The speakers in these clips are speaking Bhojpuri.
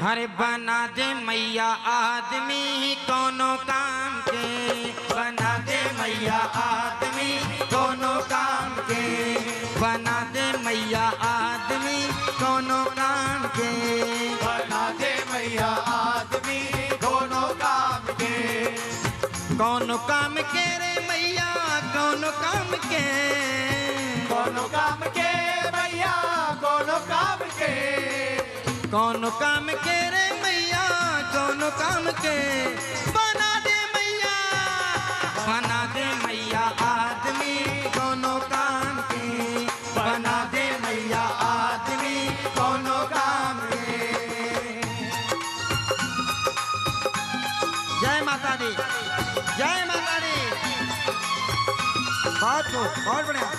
हरे बना दे मैया आदमी कोनो काम के, बना दे मैया आदमी कोनो काम के, बना दे मैया आदमी कोनो काम के, बना दे मैया आदमी कोनो काम के। कोनो काम के रे मैया कोनो काम के, कोनो काम के मैया कोनो काम के, कोनो काम के रे मैया कोनो काम के। बना दे मैया, बना दे मैया आदमी कोनो काम के, बना दे मैया आदमी कोनो काम के। जय माता दी, जय माता दी। बहुत बढ़िया।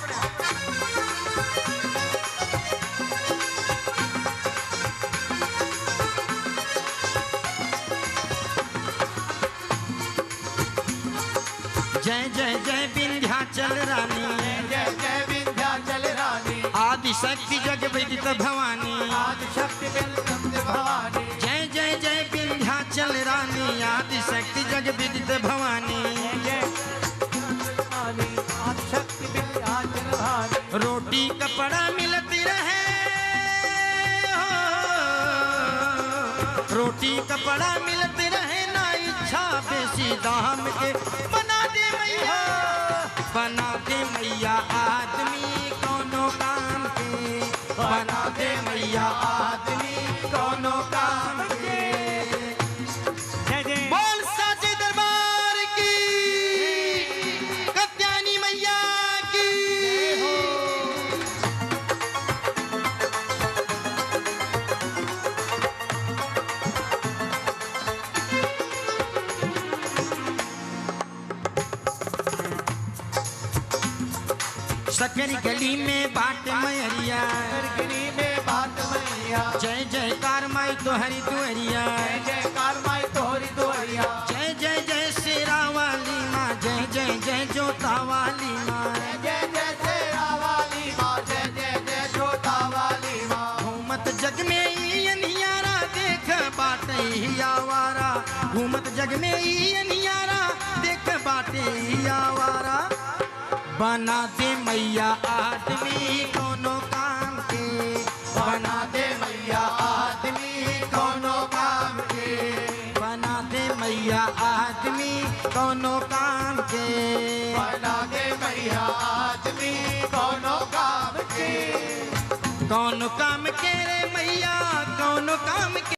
जय जय जय विंध्याचल रानी, जय जय विंध्याचल रानी, आदि शक्ति जग विदित भवानी, आदि शक्ति भवानी। जय जय जय विंध्याचल रानी, आदि शक्ति जग विदित भवानी। आदि शक्ति विंध्याचल भवानी। रोटी कपड़ा मिलती रहे हो, रोटी कपड़ा मिलती रहे ना इच्छा बेसी दाम के। बना दे मैया, बना दे मैया आदमी कोनो काम के, बना दे मैया आदमी कोनो काम के। बोल साचे दरबार की, कत्यानी मैया की। सकरी गली में बाट मैरिया, गली में बात मैया। जय जयकार माई तोहरी दुअरिया, जय जयकार माई तोहरी दुआरिया। जय जय जय शेरा वाली माँ, जय जय जय जोता वाली माँ, जय जय शेरा वाली माँ, जय जय जय जोता वाली माँ। घूमत जग में ई अनियारा देख बाटे ही आवारा, घूमत जग में ई अनियारा देख बाटे ही आवारा। बना दे मैया आदमी कोनो काम के, बना दे मैया आदमी कोनो काम के, बना दे मैया आदमी कोनो काम के, बना दे मैया आदमी कोनो काम के। कौन काम के रे मैया कौन काम के।